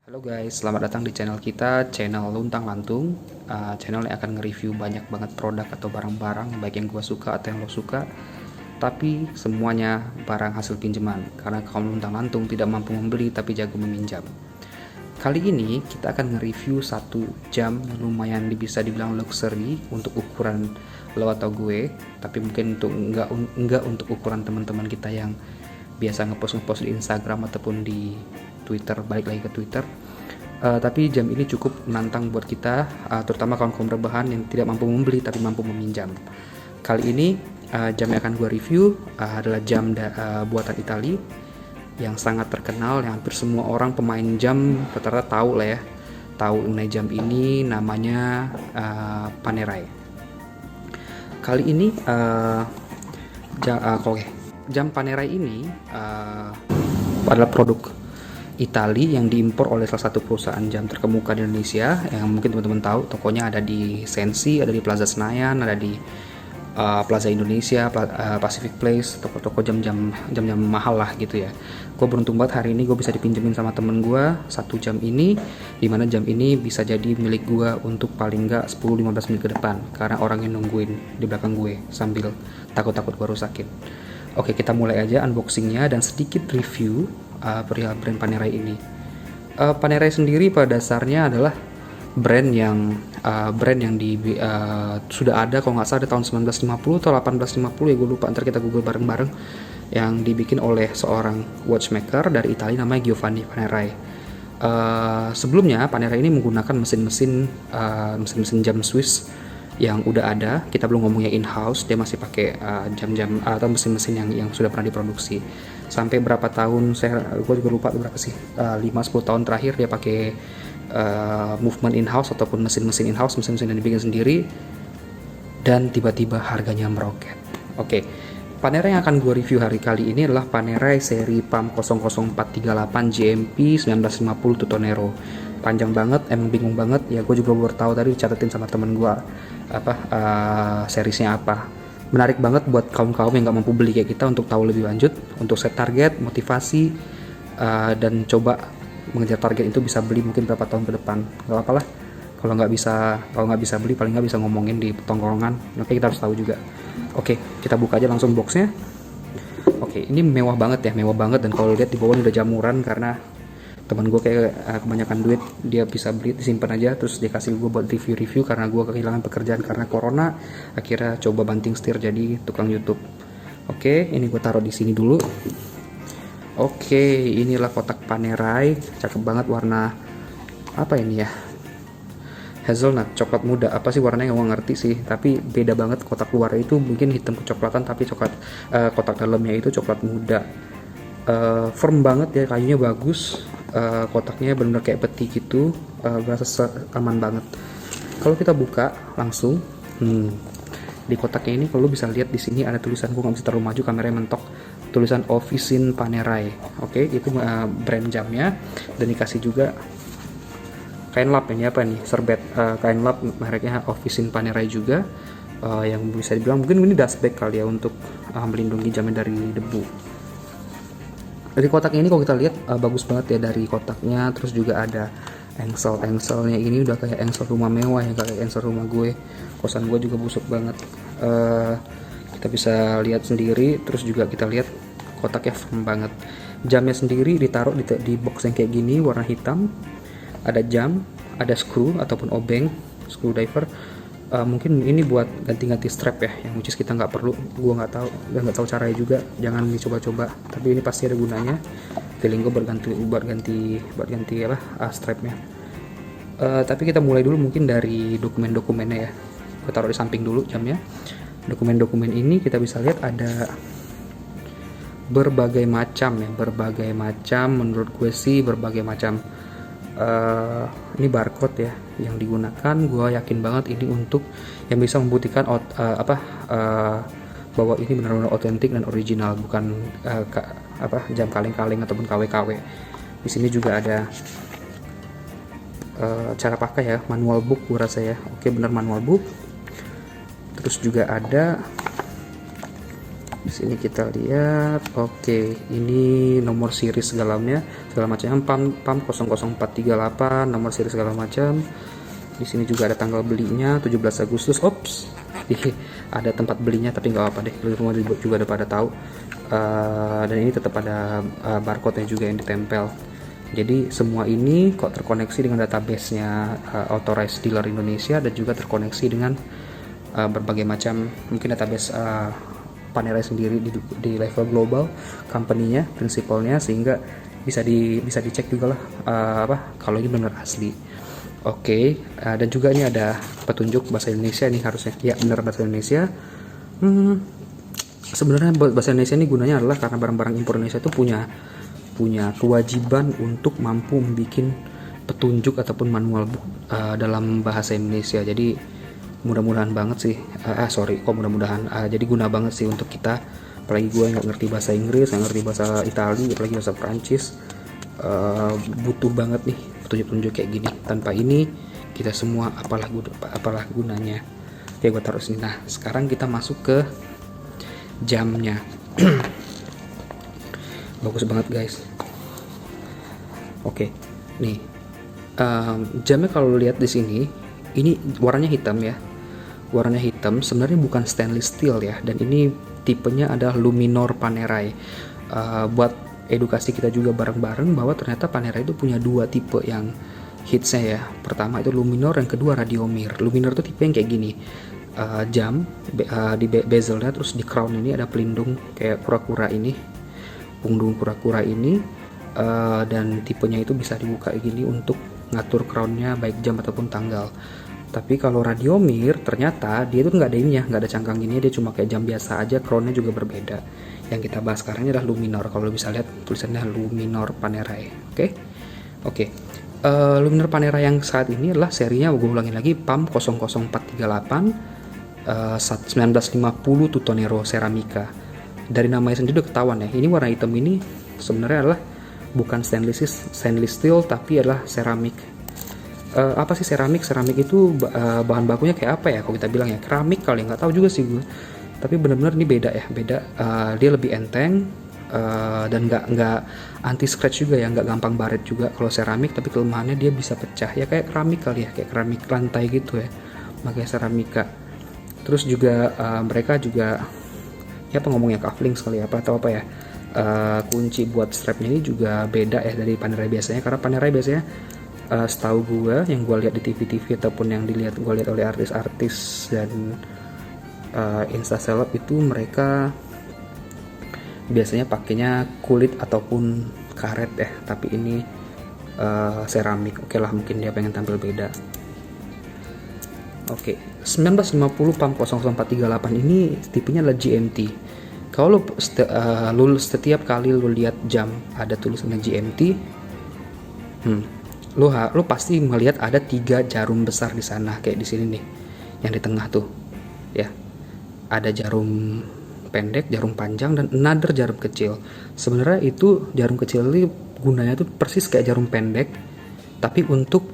Halo guys, selamat datang di channel kita, channel Luntang Lantung. Channel yang akan nge-review banyak banget produk atau barang-barang, baik yang gue suka atau yang lo suka. Tapi semuanya barang hasil pinjaman, karena kaum Luntang Lantung tidak mampu membeli tapi jago meminjam. Kali ini kita akan nge-review satu jam yang lumayan bisa dibilang luxury untuk ukuran lo atau gue, tapi mungkin untuk enggak untuk ukuran teman-teman kita yang biasa ngepost di Instagram ataupun di Twitter, balik lagi ke Twitter. Tapi jam ini cukup menantang buat kita, terutama kaum rebahan yang tidak mampu membeli tapi mampu meminjam. Kali ini jam yang akan gue review adalah jam buatan Italia yang sangat terkenal, yang hampir semua orang pemain jam rata-rata tahu lah ya, tahu mengenai jam ini, namanya Panerai. Kali ini jam Panerai ini adalah produk Italia yang diimpor oleh salah satu perusahaan jam terkemuka di Indonesia, yang mungkin teman-teman tahu tokonya ada di Sensi, ada di Plaza Senayan, ada di Plaza Indonesia, Pacific Place, toko-toko jam-jam mahal lah gitu ya. Gue beruntung banget hari ini gue bisa dipinjemin sama temen gue satu jam ini, dimana jam ini bisa jadi milik gue untuk paling nggak 10-15 menit ke depan, karena orang yang nungguin di belakang gue sambil takut-takut gue rusakin. Oke, kita mulai aja unboxingnya dan sedikit review perihal brand Panerai ini. Panerai sendiri pada dasarnya adalah brand yang sudah ada, kalau nggak salah di tahun 1950 atau 1850 ya, gue lupa, ntar kita google bareng-bareng, yang dibikin oleh seorang watchmaker dari Italia namanya Giovanni Panerai. Sebelumnya Panerai ini menggunakan mesin-mesin jam Swiss yang udah ada. Kita belum ngomongnya in-house, dia masih pakai jam-jam atau mesin-mesin yang sudah pernah diproduksi. Sampai berapa tahun, gue juga lupa berapa sih, 5-10 tahun terakhir dia pakai movement in-house ataupun mesin-mesin in-house, mesin-mesin yang dibikin sendiri, dan tiba-tiba harganya meroket. Oke, Panerai yang akan gue review hari kali ini adalah Panerai seri PAM 00438 GMP 1950 Tutonero. Panjang banget, emang bingung banget ya, gue juga baru tahu tadi, dicatetin sama temen gue seriesnya apa. Menarik banget buat kaum-kaum yang gak mampu beli kayak kita untuk tahu lebih lanjut, untuk set target, motivasi, dan coba mengejar target itu bisa beli mungkin berapa tahun ke depan. Gak apa-apa lah kalau nggak bisa beli, paling nggak bisa ngomongin di tongkrongan. Oke, kita harus tahu juga. Oke, kita buka aja langsung boxnya. Oke, ini mewah banget ya, mewah banget. Dan kalau lihat di bawah ini udah jamuran, karena teman gue kayak kebanyakan duit, dia bisa beli, disimpan aja, terus dia kasih gue buat review-review, karena gue kehilangan pekerjaan karena corona. Akhirnya coba banting setir jadi tukang YouTube. Oke, ini gue taruh di sini dulu. Oke, inilah kotak Panerai, cakep banget, warna apa ini ya, hazelnut, coklat muda, apa sih warnanya nggak ngerti sih, tapi beda banget. Kotak luar itu mungkin hitam kecoklatan, tapi kotak dalamnya itu coklat muda. Firm banget ya, kayunya bagus, kotaknya benar-benar kayak peti gitu, berasa aman banget. Kalau kita buka langsung, di kotaknya ini kalau bisa lihat di sini ada tulisan, gue nggak bisa terlalu maju, kameranya mentok, tulisan Officine Panerai. Oke, itu brand jamnya, dan dikasih juga kain lap. Ini apa nih, serbet kain lap, mereknya Officine Panerai juga, yang bisa dibilang mungkin ini dust bag kali ya, untuk melindungi jamnya dari debu. Dari kotaknya ini kalau kita lihat bagus banget ya dari kotaknya. Terus juga ada engselnya, ini udah kayak engsel rumah mewah ya, kayak engsel rumah gue, kosan gue juga busuk banget. Kita bisa lihat sendiri. Terus juga kita lihat kotaknya firm banget. Jamnya sendiri ditaruh di box yang kayak gini, warna hitam. Ada jam, ada screw ataupun obeng, screwdriver. Mungkin ini buat ganti-ganti strap ya, yang which is kita nggak perlu, gue nggak tahu dan nggak tahu caranya juga, jangan dicoba-coba, tapi ini pasti ada gunanya. Feeling gue buat ganti strapnya. Tapi kita mulai dulu mungkin dari dokumen-dokumennya ya. Gue taruh di samping dulu jamnya. Dokumen-dokumen ini kita bisa lihat ada berbagai macam menurut gue sih berbagai macam. Ini barcode ya yang digunakan. Gue yakin banget ini untuk yang bisa membuktikan bahwa ini benar-benar otentik dan original, bukan jam kaleng-kaleng ataupun KW-KW. Di sini juga ada cara pakai ya, manual book gue rasa ya. Oke, benar manual book. Terus juga ada Sini kita lihat, oke, ini nomor seri segala macamnya, PAM 00438, nomor seri segala macam. Di sini juga ada tanggal belinya 17 Agustus. Ops, ada tempat belinya tapi nggak apa-apa deh, semua juga udah pada tahu. Dan ini tetap ada barcode-nya juga yang ditempel. Jadi semua ini kok terkoneksi dengan database-nya Authorized Dealer Indonesia, dan juga terkoneksi dengan berbagai macam mungkin database Panerai sendiri di level global company-nya, prinsipalnya, sehingga bisa dicek juga lah kalau ini benar asli. Oke, dan juga ini ada petunjuk bahasa Indonesia, ini harusnya ya benar bahasa Indonesia. Sebenarnya bahasa Indonesia ini gunanya adalah karena barang-barang impor Indonesia itu punya kewajiban untuk mampu membuat petunjuk ataupun manual dalam bahasa Indonesia. Jadi mudah-mudahan banget sih, jadi guna banget sih untuk kita, apalagi gue nggak ngerti bahasa Inggris, nggak ngerti bahasa Itali, apalagi bahasa Prancis. Butuh banget nih petunjuk-petunjuk kayak gini. Tanpa ini kita semua apalah gunanya. Oke, gue taruh sini. Nah, sekarang kita masuk ke jamnya. Bagus banget guys. Oke, nih jamnya kalau lihat di sini, ini warnanya hitam ya. Warnanya hitam, sebenarnya bukan stainless steel ya, dan ini tipenya adalah Luminor Panerai. Buat edukasi kita juga bareng-bareng bahwa ternyata Panerai itu punya dua tipe yang hitsnya ya. Pertama itu Luminor, yang kedua Radiomir. Luminor itu tipe yang kayak gini, jam di bezelnya, terus di crown ini ada pelindung kayak kura-kura ini, punggung kura-kura ini, dan tipenya itu bisa dibuka kayak gini untuk ngatur crownnya baik jam ataupun tanggal. Tapi kalau Radiomir ternyata dia itu nggak ada ininya, nggak ada cangkang gini, dia cuma kayak jam biasa aja, crownnya juga berbeda. Yang kita bahas sekarang ini adalah Luminor. Kalau bisa lihat tulisannya Luminor Panerai. Oke. Luminor Panerai yang saat ini adalah serinya, gue ulangin lagi, PAM 00438 1950 Tutonero Ceramica. Dari namanya sendiri udah ketahuan ya, ini warna hitam ini sebenarnya adalah bukan stainless steel tapi adalah ceramik. Apa sih ceramik? Ceramik itu bahan bakunya kayak apa ya? Kalau kita bilang ya keramik kali, nggak tahu juga sih gue. Tapi benar-benar ini beda ya, dia lebih enteng, dan nggak anti scratch juga ya, nggak gampang baret juga kalau ceramik. Tapi kelemahannya dia bisa pecah ya, kayak keramik kali ya, kayak keramik lantai gitu ya, makanya ceramika. Terus juga mereka juga ya ngomongnya cufflinks kali apa atau apa ya, kunci buat strapnya ini juga beda ya dari Panerai biasanya. Karena Panerai biasanya setahu gue, yang gue lihat di TV-TV ataupun yang gue lihat oleh artis-artis dan insta seleb itu, mereka biasanya pakainya kulit ataupun karet ya, tapi ini seramik. Oke lah, mungkin dia pengen tampil beda. Oke, 1950 PAM 00438 ini tipenya adalah GMT. Kalau lu setiap kali lu lihat jam ada tulisannya GMT, lu pasti melihat ada 3 jarum besar di sana, kayak di sini nih, yang di tengah tuh ya, ada jarum pendek, jarum panjang, dan another jarum kecil. Sebenarnya itu jarum kecil ini gunanya tuh persis kayak jarum pendek, tapi untuk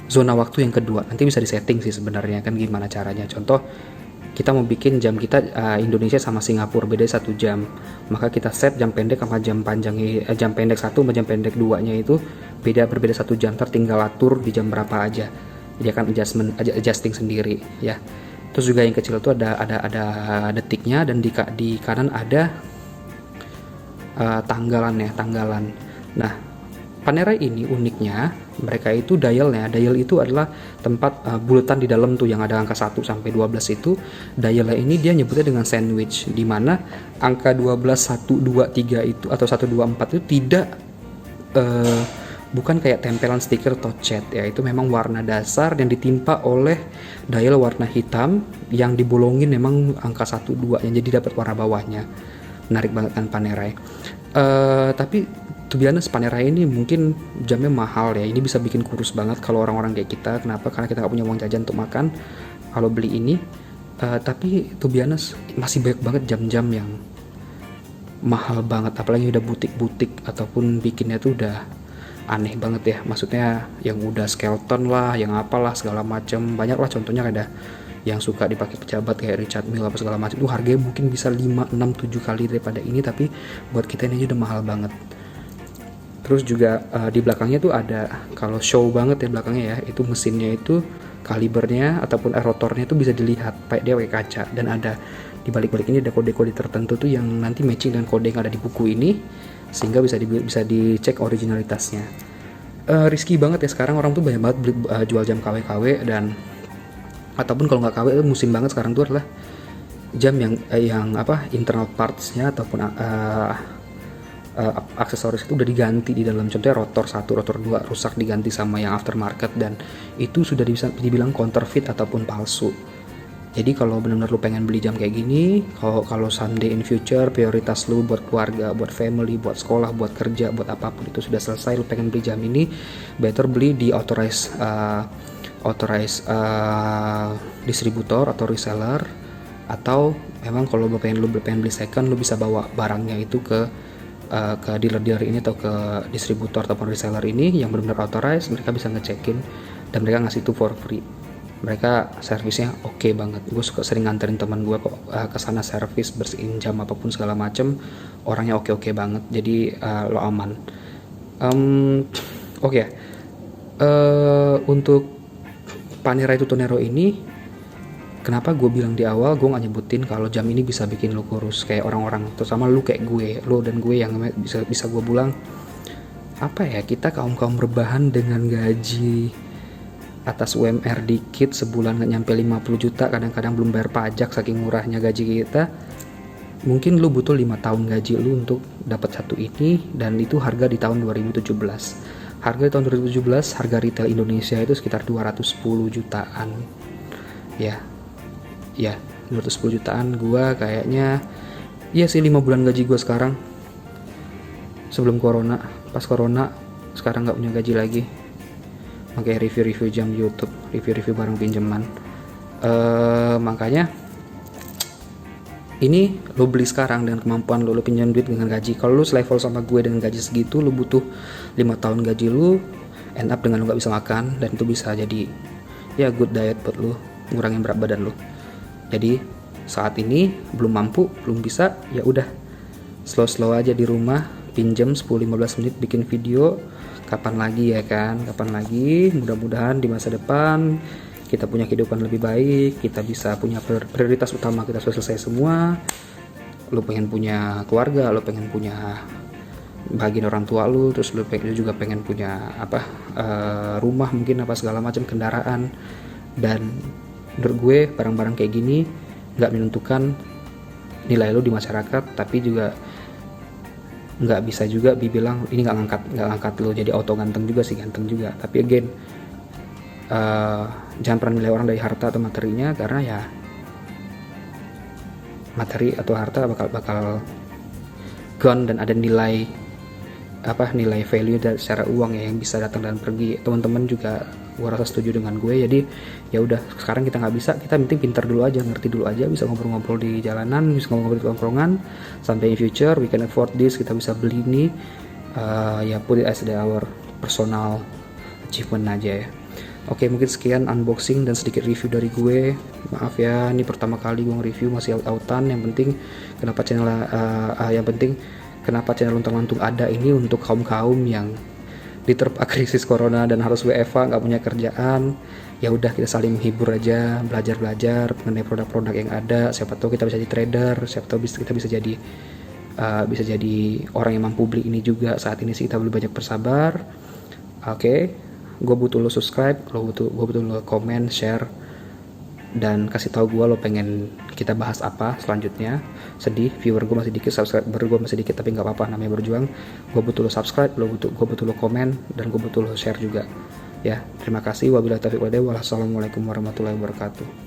zona waktu yang kedua. Nanti bisa disetting sih sebenarnya kan gimana caranya. Contoh, kita mau bikin jam kita Indonesia sama Singapura beda 1 jam, maka kita set jam pendek sama jam panjang, jam pendek 1 sama jam pendek 2 nya itu berbeda 1 jam, tertinggal atur di jam berapa aja, dia akan adjusting sendiri ya. Terus juga yang kecil itu ada detiknya, dan di kanan ada tanggalan. Nah, Panerai ini uniknya, mereka itu dial itu adalah tempat bulatan di dalam tuh yang ada angka 1 sampai 12 itu. Dialnya ini dia nyebutnya dengan sandwich, di mana angka 12, 1, 2, 3 itu atau 1, 2, 4 itu tidak bukan kayak tempelan stiker atau cat ya, itu memang warna dasar yang ditimpa oleh dial warna hitam yang dibolongin memang angka 1, 2 yang jadi dapat warna bawahnya. Menarik banget kan Panerai. Tapi to be honest, Panerai ini mungkin jamnya mahal ya. Ini bisa bikin kurus banget kalau orang-orang kayak kita. Kenapa? Karena kita nggak punya uang jajan untuk makan kalau beli ini. Tapi to be honest, masih banyak banget jam-jam yang mahal banget. Apalagi udah butik-butik ataupun bikinnya tuh udah aneh banget ya. Maksudnya yang udah skeleton lah, yang apalah segala macam. Banyak lah contohnya, ada yang suka dipakai pejabat kayak Richard Mille apa segala macam, itu harganya mungkin bisa 5, 6, 7 kali daripada ini, tapi buat kita ini aja udah mahal banget. Terus juga di belakangnya tuh ada, kalau show banget ya belakangnya ya, itu mesinnya itu kalibernya ataupun rotornya tuh bisa dilihat, dia pakai kaca, dan ada di balik-balik ini ada kode-kode tertentu tuh yang nanti matching dengan kode yang ada di buku ini, sehingga bisa dicek originalitasnya. Risky banget ya sekarang, orang tuh banyak banget jual jam KW-KW, dan ataupun kalau nggak KW musim banget sekarang tuh adalah jam yang internal partsnya ataupun aksesoris itu udah diganti di dalam. Contohnya rotor 1, rotor 2 rusak diganti sama yang aftermarket, dan itu sudah bisa dibilang counterfeit ataupun palsu. Jadi kalau benar-benar lu pengen beli jam kayak gini, kalau someday in future prioritas lu buat keluarga, buat family, buat sekolah, buat kerja, buat apapun itu sudah selesai, lu pengen beli jam ini, better beli di authorized distributor atau reseller. Atau memang kalau lu pengen beli second, lu bisa bawa barangnya itu ke dealer-dealer ini atau ke distributor ataupun reseller ini yang benar-benar authorized. Mereka bisa ngecekin dan mereka ngasih itu for free. Mereka servisnya oke banget. Gue sering nganterin teman gue kok ke sana servis, bersihin jam apapun segala macem, orangnya oke banget. Jadi lo aman. Untuk Panerai Tutonero ini, kenapa gue bilang di awal gue gak nyebutin kalau jam ini bisa bikin lo kurus kayak orang-orang, terutama lu kayak gue, lo dan gue yang bisa gue bilang kita kaum rebahan dengan gaji atas UMR dikit, sebulan gak nyampe 50 juta, kadang-kadang belum bayar pajak saking murahnya gaji kita. Mungkin lu butuh 5 tahun gaji lu untuk dapat satu ini, dan itu harga di tahun 2017. Harga di tahun 2017, harga retail Indonesia itu sekitar 210 jutaan. Ya 210 jutaan. Gua kayaknya sih 5 bulan gaji gue sekarang sebelum corona. Pas corona sekarang gak punya gaji lagi, makanya review jam di YouTube, review barang pinjaman. Makanya ini lo beli sekarang dengan kemampuan lo pinjam duit dengan gaji. Kalau lo selevel sama gue dengan gaji segitu, lo butuh 5 tahun gaji lo end up dengan lo gak bisa makan, dan itu bisa jadi good diet buat lo, ngurangin berat badan lo. Jadi saat ini belum mampu, belum bisa, ya udah slow aja di rumah, pinjam 10-15 menit bikin video. Kapan lagi ya kan? Kapan lagi? Mudah-mudahan di masa depan kita punya kehidupan lebih baik, kita bisa punya prioritas utama kita sudah selesai semua. Lo pengen punya keluarga, lo pengen punya bagian orang tua lo, terus lo juga pengen punya rumah mungkin, segala macam kendaraan. Dan menurut gue barang-barang kayak gini nggak menentukan nilai lo di masyarakat, tapi juga nggak bisa juga dibilang ini nggak ngangkat lo jadi auto ganteng juga sih, ganteng juga. Tapi again, jangan pernah nilai orang dari harta atau materinya, karena ya materi atau harta bakal gone, dan ada nilai value secara uang ya yang bisa datang dan pergi. Teman-teman juga gue rasa setuju dengan gue. Jadi ya udah, sekarang kita nggak bisa, kita penting pintar dulu aja, ngerti dulu aja, bisa ngobrol-ngobrol di jalanan, bisa ngobrol di tongkrongan, sampai in future we can afford this, kita bisa beli ini, put it as our personal achievement aja ya. Oke, mungkin sekian unboxing dan sedikit review dari gue. Maaf ya, ini pertama kali gue nge-review, masih out-outan. Yang penting kenapa channel Luntang-Lantung ada ini untuk kaum yang diterpa krisis corona dan harus WFH, nggak punya kerjaan. Ya udah, kita saling menghibur aja, belajar mengenai produk-produk yang ada. Siapa tahu kita bisa jadi trader, siapa tahu kita bisa jadi orang yang mampu beli ini juga. Saat ini sih kita lebih banyak bersabar. Oke, gue butuh lo subscribe, gue butuh lo komen, share, dan kasih tahu gue lo pengen kita bahas apa selanjutnya. Sedih, viewer gue masih dikit, subscriber gue masih dikit, tapi nggak apa-apa, namanya berjuang. Gue butuh lo subscribe, gue butuh lo komen, dan gue butuh lo share juga. Ya, terima kasih. Wabillahi taufiq wal hidayah. Wassalamualaikum warahmatullahi wabarakatuh.